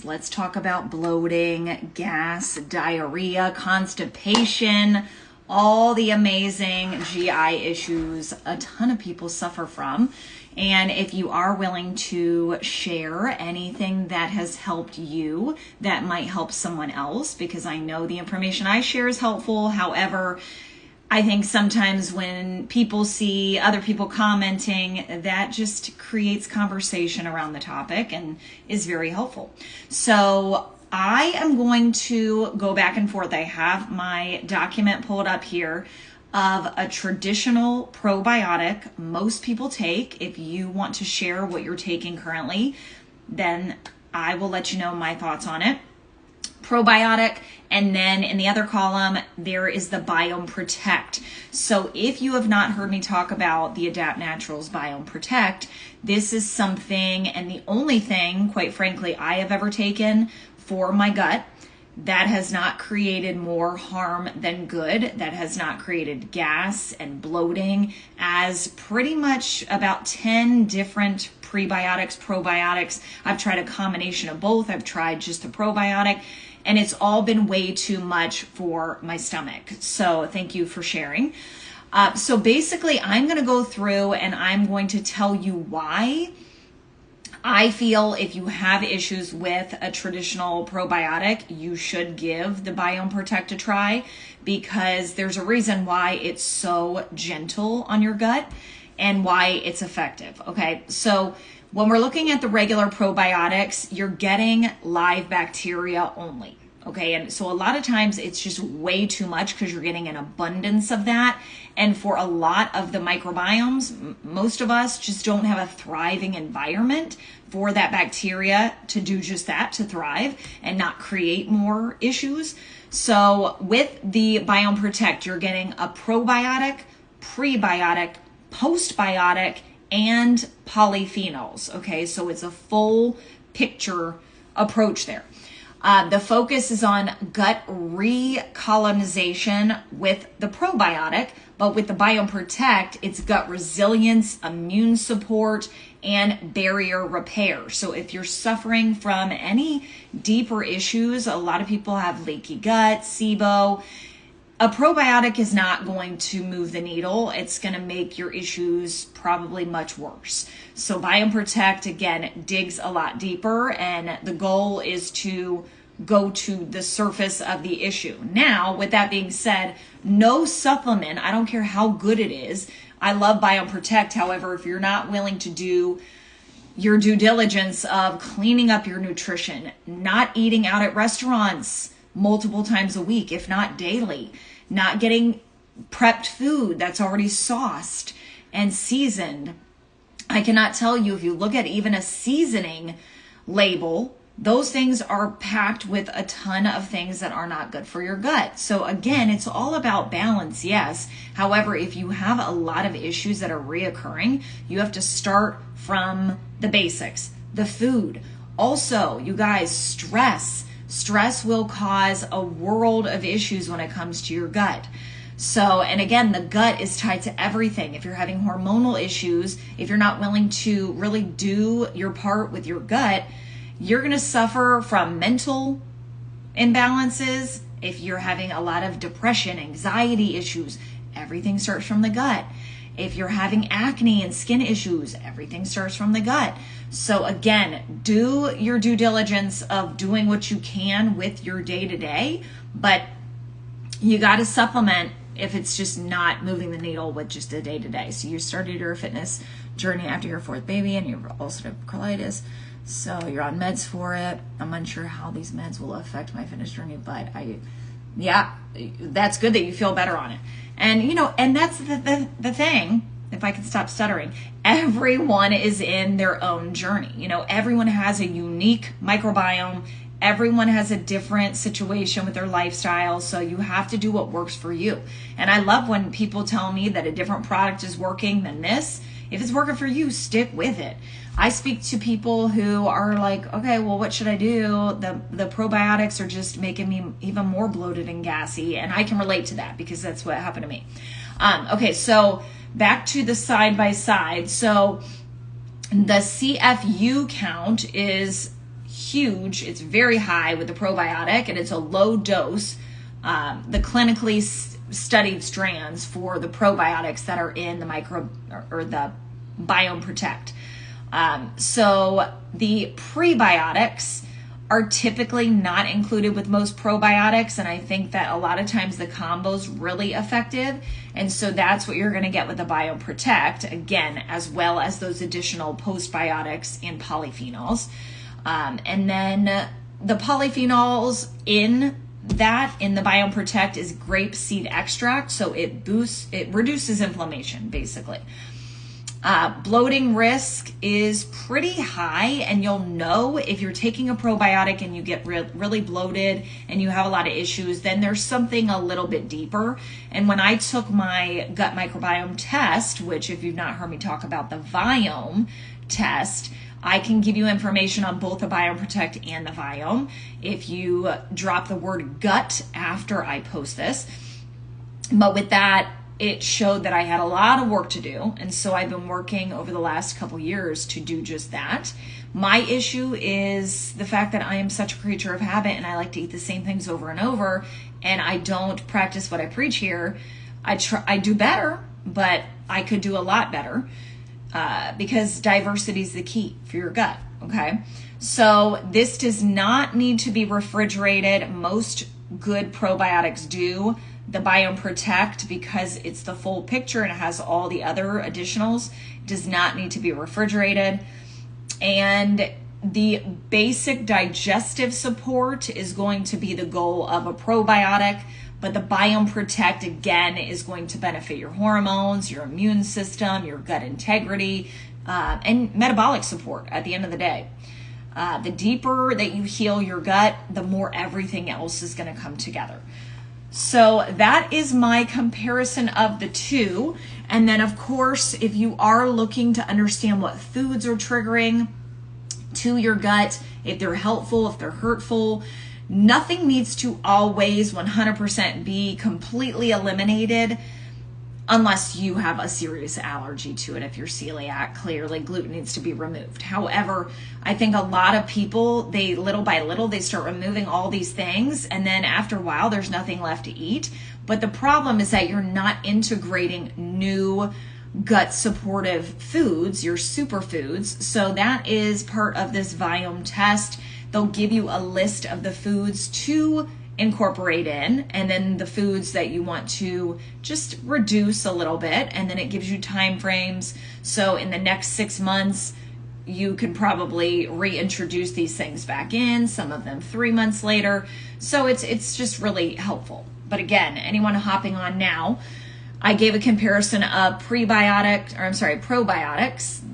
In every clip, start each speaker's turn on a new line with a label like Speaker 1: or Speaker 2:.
Speaker 1: Let's talk about bloating, gas, diarrhea, constipation, all the amazing GI issues a ton of people suffer from. And if you are willing to share anything that has helped you, that might help someone else, because I know the information I share is helpful. However, I think sometimes when people see other people commenting, that just creates conversation around the topic and is very helpful. So I am going to go back and forth. I have my document pulled up here of a traditional probiotic most people take. If you want to share what you're taking currently, then I will let you know my thoughts on it. Probiotic, and then in the other column there is the Biome Protect. So if you have not heard me talk about the Adapt Naturals Biome Protect, this is something, and the only thing, quite frankly, I have ever taken for my gut that has not created more harm than good, that has not created gas and bloating, as pretty much about 10 different prebiotics, probiotics. I've tried a combination of both. I've tried just the probiotic, and it's all been way too much for my stomach. So thank you for sharing. So basically, I'm going to go through and I'm going to tell you why I feel if you have issues with a traditional probiotic, you should give the Biome Protect a try, because there's a reason why it's so gentle on your gut and why it's effective. Okay, so when we're looking at the regular probiotics, you're getting live bacteria only. Okay, and so a lot of times it's just way too much because you're getting an abundance of that. And for a lot of the microbiomes, most of us just don't have a thriving environment for that bacteria to do just that, to thrive and not create more issues. So with the Biome Protect, you're getting a probiotic, prebiotic, postbiotic, and polyphenols. Okay, so it's a full picture approach there. The focus is on gut recolonization with the probiotic, but with the Biome Protect, it's gut resilience, immune support, and barrier repair. So if you're suffering from any deeper issues, a lot of people have leaky gut, SIBO, a probiotic is not going to move the needle. It's going to make your issues probably much worse. So Biome Protect, again, digs a lot deeper, and the goal is to go to the surface of the issue. Now, with that being said, no supplement, I don't care how good it is. I love Biome Protect. However, if you're not willing to do your due diligence of cleaning up your nutrition, not eating out at restaurants multiple times a week, if not daily, not getting prepped food that's already sauced and seasoned. I cannot tell you, if you look at even a seasoning label, those things are packed with a ton of things that are not good for your gut. So again, it's all about balance, yes. However, if you have a lot of issues that are reoccurring, you have to start from the basics, the food. Also, you guys, stress. Stress will cause a world of issues when it comes to your gut. So, and again, the gut is tied to everything. If you're having hormonal issues, if you're not willing to really do your part with your gut, you're going to suffer from mental imbalances. If you're having a lot of depression, anxiety issues, everything starts from the gut. If you're having acne and skin issues, everything starts from the gut. So again, do your due diligence of doing what you can with your day-to-day, but you got to supplement if it's just not moving the needle with just a day-to-day. So you started your fitness journey after your fourth baby and your ulcerative colitis. So you're on meds for it. I'm unsure how these meds will affect my fitness journey, but yeah, that's good that you feel better on it. And, you know, and that's the thing, if I could stop stuttering, everyone is in their own journey. You know, everyone has a unique microbiome. Everyone has a different situation with their lifestyle. So you have to do what works for you. And I love when people tell me that a different product is working than this. If it's working for you, stick with it. I speak to people who are like, okay, well, what should I do? The probiotics are just making me even more bloated and gassy. And I can relate to that because that's what happened to me. Okay, so back to the side by side. So the CFU count is huge. It's very high with the probiotic, and it's a low dose. The clinically studied strands for the probiotics that are in the the Biome Protect. So the prebiotics are typically not included with most probiotics, and I think that a lot of times the combo's really effective, and so that's what you're going to get with the Biome Protect, again, as well as those additional postbiotics and polyphenols. And then the polyphenols in the Biome Protect is grapeseed extract, so it reduces inflammation, basically. Bloating risk is pretty high, and you'll know if you're taking a probiotic and you get really bloated and you have a lot of issues, then there's something a little bit deeper. And when I took my gut microbiome test, which if you've not heard me talk about the Viome test, I can give you information on both the Biome Protect and the Viome if you drop the word gut after I post this. But with that, it showed that I had a lot of work to do, and so I've been working over the last couple years to do just that. My issue is the fact that I am such a creature of habit, and I like to eat the same things over and over, and I don't practice what I preach here. I do better, but I could do a lot better, because diversity is the key for your gut, okay? So this does not need to be refrigerated. Most good probiotics do. The Biome Protect, because it's the full picture and it has all the other additionals, does not need to be refrigerated. And the basic digestive support is going to be the goal of a probiotic, but the Biome Protect, again, is going to benefit your hormones, your immune system, your gut integrity, and metabolic support at the end of the day. The deeper that you heal your gut, the more everything else is going to come together. So that is my comparison of the two. And then, of course, if you are looking to understand what foods are triggering to your gut, if they're helpful, if they're hurtful, nothing needs to always 100% be completely eliminated unless you have a serious allergy to it. If you're celiac, clearly gluten needs to be removed. However, I think a lot of people, they little by little, they start removing all these things, and then after a while, there's nothing left to eat. But the problem is that you're not integrating new gut supportive foods, your superfoods. So that is part of this Viome test. They'll give you a list of the foods to incorporate in, and then the foods that you want to just reduce a little bit, and then it gives you time frames. So in the next 6 months, you can probably reintroduce these things back in, some of them 3 months later. So it's just really helpful. But again, anyone hopping on now, I gave a comparison of probiotics,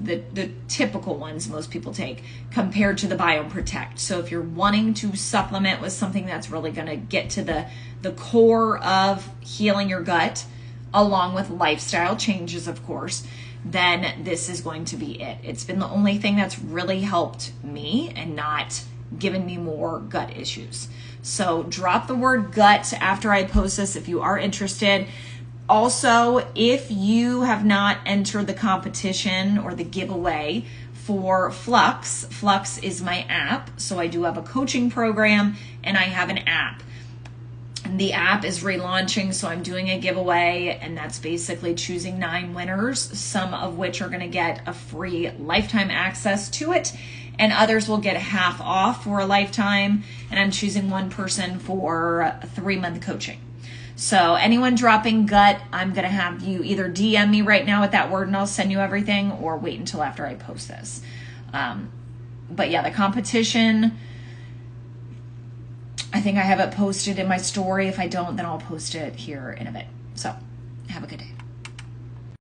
Speaker 1: the typical ones most people take, compared to the Biome Protect. So if you're wanting to supplement with something that's really going to get to the core of healing your gut, along with lifestyle changes, of course, then this is going to be it. It's been the only thing that's really helped me and not given me more gut issues. So drop the word gut after I post this if you are interested. Also, if you have not entered the competition or the giveaway for Flux, Flux is my app. So I do have a coaching program and I have an app. And the app is relaunching, so I'm doing a giveaway, and that's basically choosing 9 winners, some of which are going to get a free lifetime access to it, and others will get half off for a lifetime, and I'm choosing one person for a 3-month coaching. So anyone dropping gut, I'm going to have you either DM me right now with that word and I'll send you everything, or wait until after I post this. But yeah, the competition, I think I have it posted in my story. If I don't, then I'll post it here in a bit. So have a good day.